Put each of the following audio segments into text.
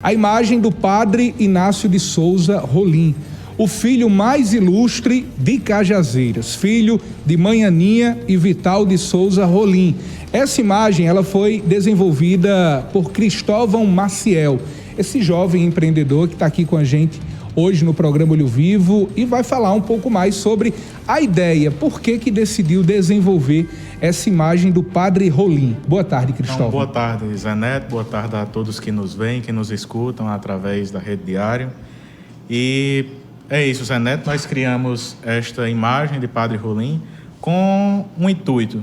A imagem do padre Inácio de Souza Rolim, o filho mais ilustre de Cajazeiras, filho de Mãe Aninha e Vital de Souza Rolim. Essa imagem ela foi desenvolvida por Cristóvão Maciel, esse jovem empreendedor que está aqui com a gente hoje no programa Olho Vivo e vai falar um pouco mais sobre a ideia, por que decidiu desenvolver essa imagem do Padre Rolim. Boa tarde, Cristóvão. Então, boa tarde, Zé Neto, boa tarde a todos que nos veem, que nos escutam através da Rede Diário. E é isso, Zé Neto, nós criamos esta imagem de Padre Rolim com um intuito.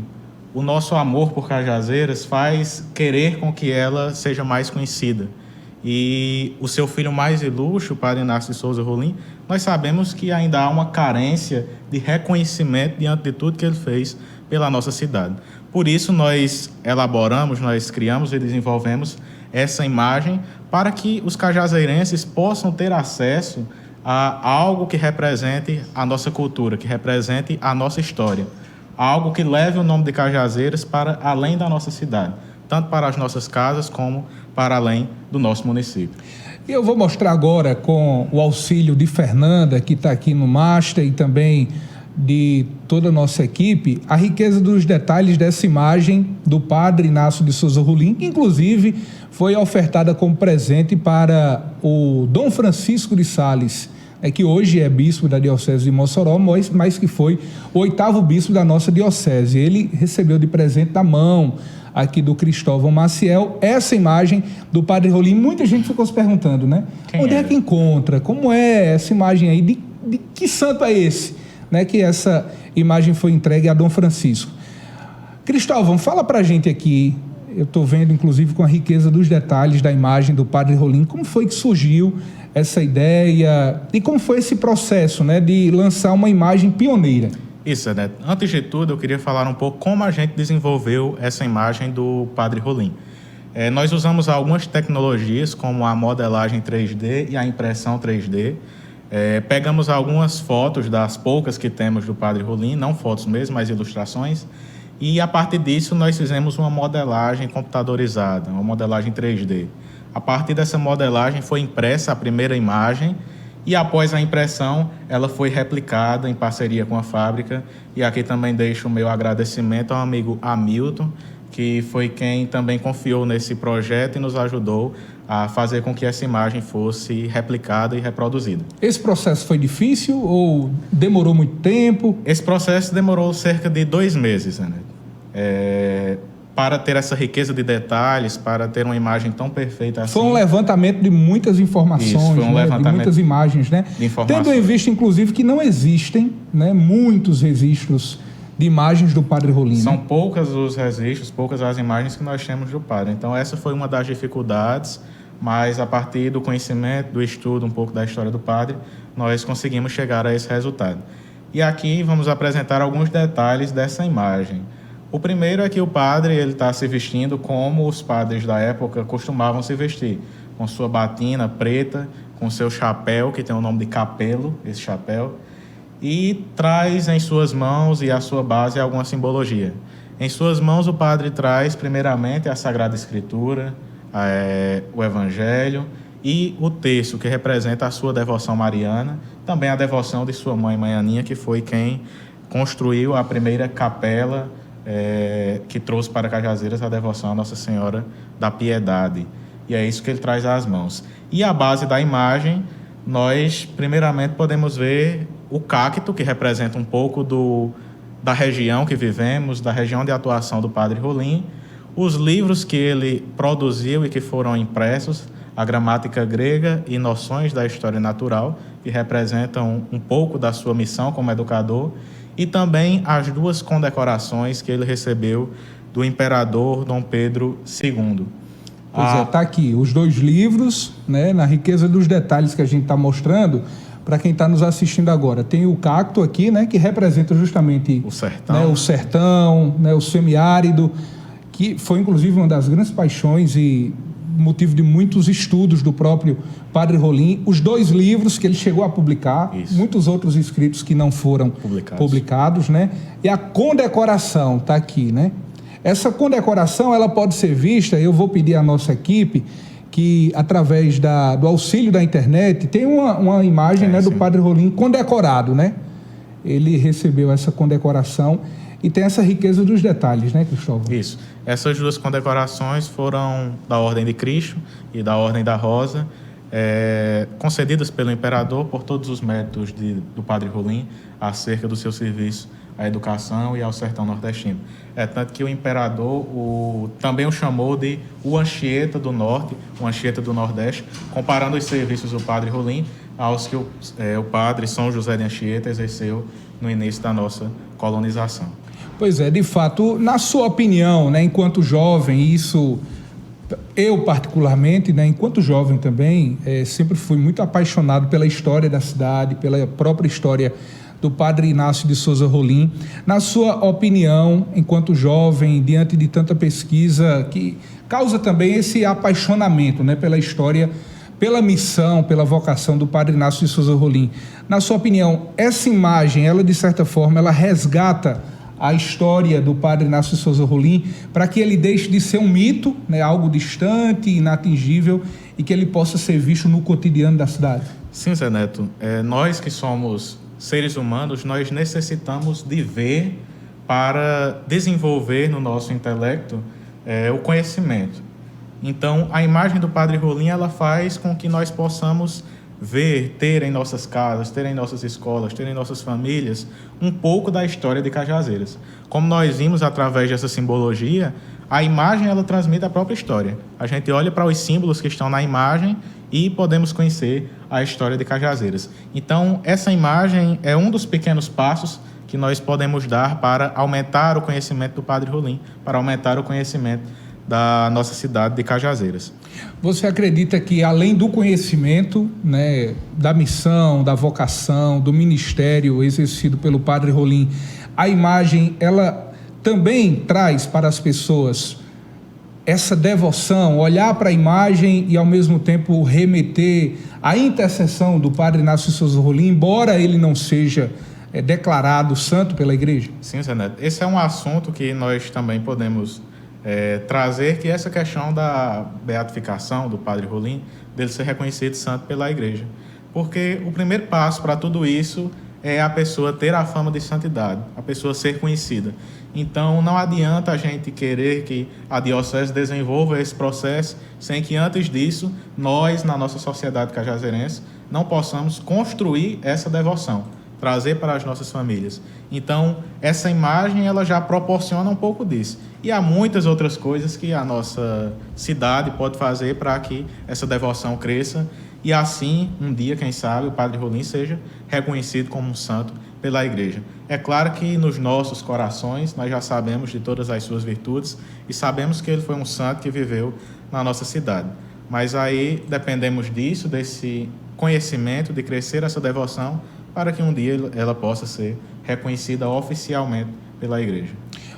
O nosso amor por Cajazeiras faz querer com que ela seja mais conhecida. E o seu filho mais ilustre, o Padre Inácio de Souza Rolim, nós sabemos que ainda há uma carência de reconhecimento diante de tudo que ele fez pela nossa cidade. Por isso, nós elaboramos, nós criamos e desenvolvemos essa imagem para que os cajazeirenses possam ter acesso a algo que represente a nossa cultura, que represente a nossa história. Algo que leve o nome de Cajazeiras para além da nossa cidade, tanto para as nossas casas como para além do nosso município. Eu vou mostrar agora com o auxílio de Fernanda, que está aqui no Master, e também de toda a nossa equipe, a riqueza dos detalhes dessa imagem do Padre Inácio de Souza Rolim, que inclusive foi ofertada como presente para o Dom Francisco de Sales, que hoje é bispo da Diocese de Mossoró, mas que foi o 8º bispo da nossa diocese. Ele recebeu de presente da mão aqui do Cristóvão Maciel essa imagem do Padre Rolim. Muita gente ficou se perguntando, né? Onde é que encontra? Como é essa imagem aí? De que santo é esse? Né, que essa imagem foi entregue a Dom Francisco. Cristóvão, fala pra gente aqui, eu estou vendo inclusive com a riqueza dos detalhes da imagem do Padre Rolim, como foi que surgiu essa ideia e como foi esse processo, né, de lançar uma imagem pioneira? Isso, Neto. Antes de tudo, eu queria falar um pouco como a gente desenvolveu essa imagem do Padre Rolim. Nós usamos algumas tecnologias, como a modelagem 3D e a impressão 3D. Pegamos algumas fotos das poucas que temos do Padre Rolim, não fotos mesmo, mas ilustrações, e a partir disso nós fizemos uma modelagem computadorizada, uma modelagem 3D. A partir dessa modelagem foi impressa a primeira imagem e após a impressão ela foi replicada em parceria com a fábrica, e aqui também deixo o meu agradecimento ao amigo Hamilton, que foi quem também confiou nesse projeto e nos ajudou a fazer com que essa imagem fosse replicada e reproduzida. Esse processo foi difícil ou demorou muito tempo? Esse processo demorou cerca de 2 meses, né? Para ter essa riqueza de detalhes, para ter uma imagem tão perfeita assim. Foi um levantamento de muitas informações, isso, foi um levantamento de muitas imagens, né? De informações. Tendo em vista, inclusive, que não existem, né, muitos registros de imagens do Padre Rolim. São poucas os registros, poucas as imagens que nós temos do Padre. Então, essa foi uma das dificuldades, mas a partir do conhecimento, do estudo um pouco da história do Padre, nós conseguimos chegar a esse resultado. E aqui vamos apresentar alguns detalhes dessa imagem. O primeiro é que o Padre está se vestindo como os padres da época costumavam se vestir, com sua batina preta, com seu chapéu, que tem o nome de capelo, esse chapéu, e traz em suas mãos e à sua base alguma simbologia. Em suas mãos o Padre traz primeiramente a Sagrada Escritura, o Evangelho e o terço, que representa a sua devoção mariana, também a devoção de sua mãe, Mãe Aninha, que foi quem construiu a primeira capela que trouxe para Cajazeiras a devoção à Nossa Senhora da Piedade. E é isso que ele traz às mãos. E a base da imagem, nós primeiramente podemos ver o cacto, que representa um pouco da região que vivemos, da região de atuação do Padre Rolim, os livros que ele produziu e que foram impressos, a gramática grega e noções da história natural, que representam um pouco da sua missão como educador, e também as 2 condecorações que ele recebeu do imperador Dom Pedro II. Pois está aqui, os 2 livros, né, na riqueza dos detalhes que a gente está mostrando, para quem está nos assistindo agora. Tem o cacto aqui, né, que representa justamente o sertão, né, o sertão, né, o semiárido, que foi inclusive uma das grandes paixões e motivo de muitos estudos do próprio Padre Rolim. Os 2 livros que ele chegou a publicar, muitos outros escritos que não foram publicados, né? E a condecoração está aqui, né? Essa condecoração ela pode ser vista, eu vou pedir à nossa equipe que, através do auxílio da internet, tem uma imagem, né, do Padre Rolim condecorado, né? Ele recebeu essa condecoração e tem essa riqueza dos detalhes, né, Cristóvão? Isso. Essas duas condecorações foram da Ordem de Cristo e da Ordem da Rosa, concedidas pelo imperador por todos os méritos do Padre Rolim acerca do seu serviço à educação e ao sertão nordestino. Tanto que o imperador também o chamou de o Anchieta do Norte, o Anchieta do Nordeste, comparando os serviços do Padre Rolim aos que o Padre São José de Anchieta exerceu no início da nossa colonização. Pois é, de fato, na sua opinião, né, enquanto jovem, isso, eu particularmente, né, enquanto jovem também, sempre fui muito apaixonado pela história da cidade, pela própria história do Padre Inácio de Souza Rolim. Na sua opinião, enquanto jovem, diante de tanta pesquisa que causa também esse apaixonamento, né, pela história, pela missão, pela vocação do Padre Inácio de Souza Rolim, na sua opinião, essa imagem, ela de certa forma, ela resgata a história do Padre Inácio de Souza Rolim para que ele deixe de ser um mito, né, algo distante, inatingível, e que ele possa ser visto no cotidiano da cidade? Sim, Zé Neto. Nós que somos seres humanos, nós necessitamos de ver para desenvolver no nosso intelecto o conhecimento. Então, a imagem do Padre Rolim, ela faz com que nós possamos ver, ter em nossas casas, ter em nossas escolas, ter em nossas famílias um pouco da história de Cajazeiras. Como nós vimos através dessa simbologia, a imagem ela transmite a própria história. A gente olha para os símbolos que estão na imagem e podemos conhecer a história de Cajazeiras. Então, essa imagem é um dos pequenos passos que nós podemos dar para aumentar o conhecimento do Padre Rolim, para aumentar o conhecimento da nossa cidade de Cajazeiras. Você acredita que, além do conhecimento, né, da missão, da vocação, do ministério exercido pelo Padre Rolim, a imagem, ela também traz para as pessoas essa devoção, olhar para a imagem e, ao mesmo tempo, remeter à intercessão do Padre Inácio de Souza Rolim, embora ele não seja declarado santo pela Igreja? Sim, Zé Neto. Esse é um assunto que nós também podemos trazer, que é essa questão da beatificação do Padre Rolim, dele ser reconhecido santo pela Igreja. Porque o primeiro passo para tudo isso é a pessoa ter a fama de santidade, a pessoa ser conhecida. Então, não adianta a gente querer que a diocese desenvolva esse processo sem que, antes disso, nós, na nossa sociedade cajazeirense, não possamos construir essa devoção, trazer para as nossas famílias. Então, essa imagem ela já proporciona um pouco disso. E há muitas outras coisas que a nossa cidade pode fazer para que essa devoção cresça e assim, um dia, quem sabe, o Padre Rolim seja reconhecido como um santo pela Igreja. É claro que nos nossos corações nós já sabemos de todas as suas virtudes e sabemos que ele foi um santo que viveu na nossa cidade. Mas aí dependemos disso, desse conhecimento, de crescer essa devoção, para que um dia ela possa ser reconhecida oficialmente pela Igreja.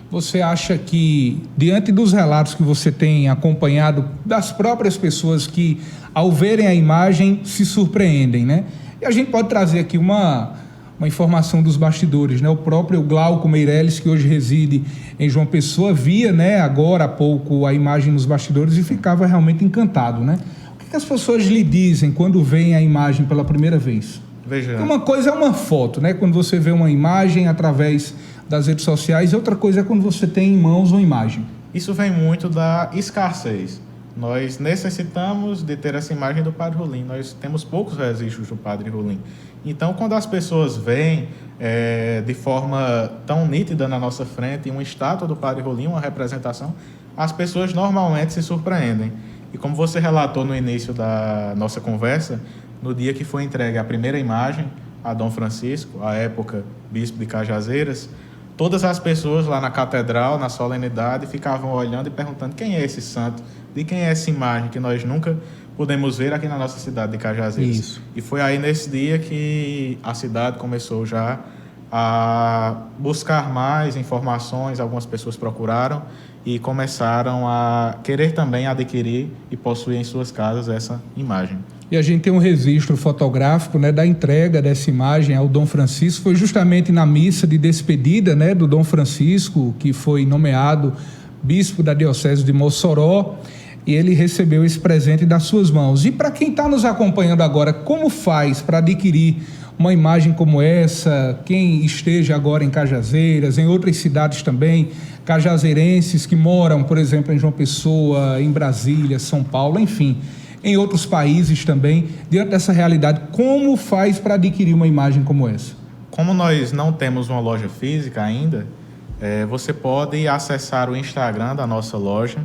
Você acha que, diante dos relatos que você tem acompanhado das próprias pessoas que, ao verem a imagem, se surpreendem, né? E a gente pode trazer aqui uma informação dos bastidores, né? O próprio Glauco Meirelles, que hoje reside em João Pessoa, via, né, agora há pouco a imagem nos bastidores e ficava realmente encantado, né? O que as pessoas lhe dizem quando veem a imagem pela primeira vez? Veja. Uma coisa é uma foto, né? Quando você vê uma imagem através das redes sociais, e outra coisa é quando você tem em mãos uma imagem. Isso vem muito da escassez. Nós necessitamos de ter essa imagem do Padre Rolim. Nós temos poucos registros do Padre Rolim. Então, quando as pessoas veem de forma tão nítida na nossa frente uma estátua do Padre Rolim, uma representação, as pessoas normalmente se surpreendem. E como você relatou no início da nossa conversa, no dia que foi entregue a primeira imagem a Dom Francisco, à época bispo de Cajazeiras, todas as pessoas lá na catedral, na solenidade, ficavam olhando e perguntando quem é esse santo, de quem é essa imagem que nós nunca pudemos ver aqui na nossa cidade de Cajazeiras. Isso. E foi aí nesse dia que a cidade começou já a buscar mais informações, algumas pessoas procuraram e começaram a querer também adquirir e possuir em suas casas essa imagem. E a gente tem um registro fotográfico, né, da entrega dessa imagem ao Dom Francisco. Foi justamente na missa de despedida, né, do Dom Francisco, que foi nomeado bispo da Diocese de Mossoró. e ele recebeu esse presente das suas mãos. E para quem está nos acompanhando agora, como faz para adquirir uma imagem como essa? Quem esteja agora em Cajazeiras, em outras cidades também, cajazeirenses que moram, por exemplo, em João Pessoa, em Brasília, São Paulo, enfim, em outros países também, diante dessa realidade, como faz para adquirir uma imagem como essa? Como nós não temos uma loja física ainda, você pode acessar o Instagram da nossa loja,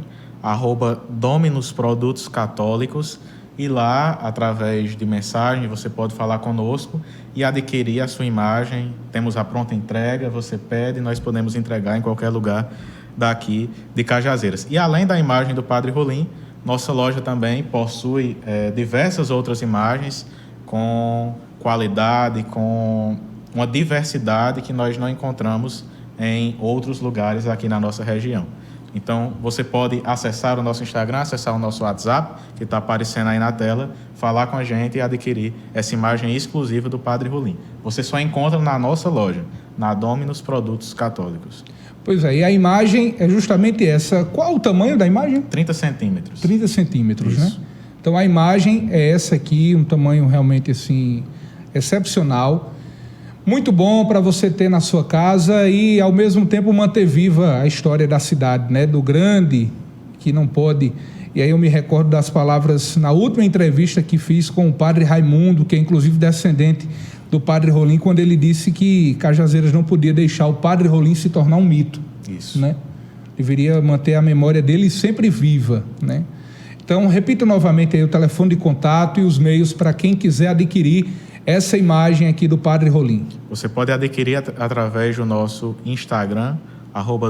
@DominusProdutosCatólicos, e lá, através de mensagem, você pode falar conosco e adquirir a sua imagem. Temos a pronta entrega, você pede, nós podemos entregar em qualquer lugar daqui de Cajazeiras. E além da imagem do Padre Rolim, nossa loja também possui diversas outras imagens com qualidade, com uma diversidade que nós não encontramos em outros lugares aqui na nossa região. Então, você pode acessar o nosso Instagram, acessar o nosso WhatsApp, que está aparecendo aí na tela, falar com a gente e adquirir essa imagem exclusiva do Padre Rolim. Você só encontra na nossa loja, na Dominus Produtos Católicos. Pois é, e a imagem é justamente essa. Qual o tamanho da imagem? 30 centímetros. 30 centímetros, Isso. né? Então, a imagem é essa aqui, um tamanho realmente, assim, excepcional. Muito bom para você ter na sua casa e, ao mesmo tempo, manter viva a história da cidade, né? Do grande, que não pode... E aí eu me recordo das palavras na última entrevista que fiz com o padre Raimundo, que é inclusive descendente do Padre Rolim, quando ele disse que Cajazeiras não podia deixar o Padre Rolim se tornar um mito. Isso. Né? Deveria manter a memória dele sempre viva, né? Então, repito novamente aí o telefone de contato e os meios para quem quiser adquirir essa imagem aqui do Padre Rolim. Você pode adquirir através do nosso Instagram,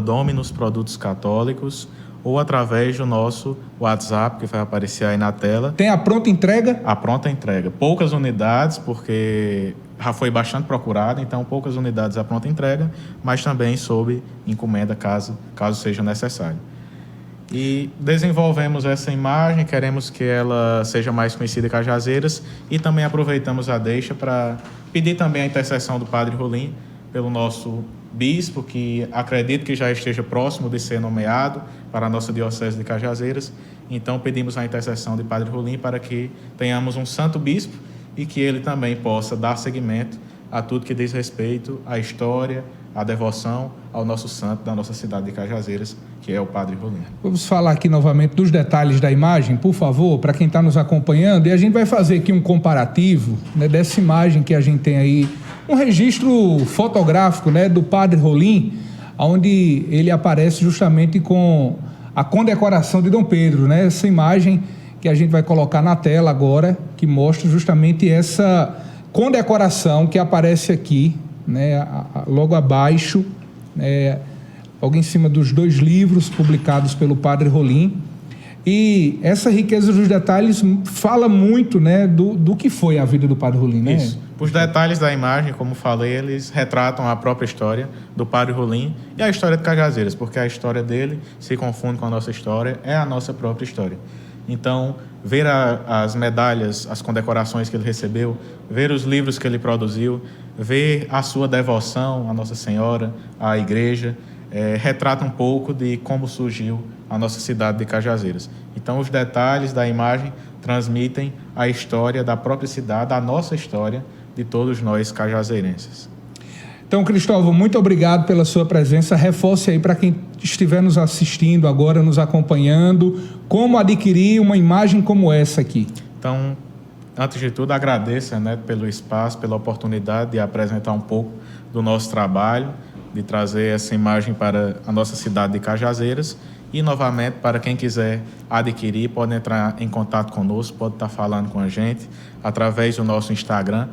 @DominusProdutosCatólicos, ou através do nosso WhatsApp, que vai aparecer aí na tela. Tem a pronta entrega? A pronta entrega. Poucas unidades, porque já foi bastante procurada, então poucas unidades a pronta entrega, mas também sob encomenda, caso seja necessário. E desenvolvemos essa imagem, queremos que ela seja mais conhecida em Cajazeiras, e também aproveitamos a deixa para pedir também a intercessão do Padre Rolim pelo nosso bispo, que acredito que já esteja próximo de ser nomeado para a nossa Diocese de Cajazeiras. Então pedimos a intercessão de Padre Rolim para que tenhamos um santo bispo e que ele também possa dar seguimento a tudo que diz respeito à história, à devoção ao nosso santo da nossa cidade de Cajazeiras, que é o Padre Rolim. Vamos falar aqui novamente dos detalhes da imagem, por favor, para quem está nos acompanhando, e a gente vai fazer aqui um comparativo, né, dessa imagem que a gente tem aí, um registro fotográfico, né, do Padre Rolim, onde ele aparece justamente com a condecoração de Dom Pedro, né, essa imagem que a gente vai colocar na tela agora, que mostra justamente essa condecoração que aparece aqui, né, logo abaixo, logo em cima dos 2 livros publicados pelo Padre Rolim. E essa riqueza dos detalhes fala muito, né, do que foi a vida do Padre Rolim, né? Isso. Os detalhes da imagem, como falei, eles retratam a própria história do Padre Rolim e a história de Cajazeiras, porque a história dele se confunde com a nossa história, é a nossa própria história. Então, ver as medalhas, as condecorações que ele recebeu, ver os livros que ele produziu, ver a sua devoção à Nossa Senhora, à Igreja, retrata um pouco de como surgiu a nossa cidade de Cajazeiras. Então, os detalhes da imagem transmitem a história da própria cidade, a nossa história, de todos nós cajazeirenses. Então, Cristóvão, muito obrigado pela sua presença. Reforce aí para quem estiver nos assistindo agora, nos acompanhando, como adquirir uma imagem como essa aqui. Então, antes de tudo, agradeço, né, pelo espaço, pela oportunidade de apresentar um pouco do nosso trabalho, de trazer essa imagem para a nossa cidade de Cajazeiras. E, novamente, para quem quiser adquirir, pode entrar em contato conosco, pode estar falando com a gente através do nosso Instagram,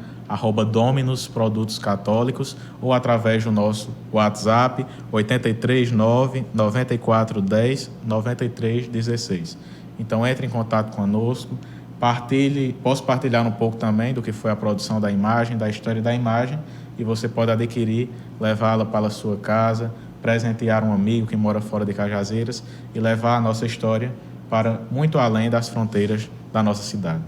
@DominusProdutosCatólicos, ou através do nosso WhatsApp, 839-9410-9316. Então, entre em contato conosco, posso partilhar um pouco também do que foi a produção da imagem, da história da imagem, e você pode adquirir, levá-la para a sua casa, presentear um amigo que mora fora de Cajazeiras e levar a nossa história para muito além das fronteiras da nossa cidade.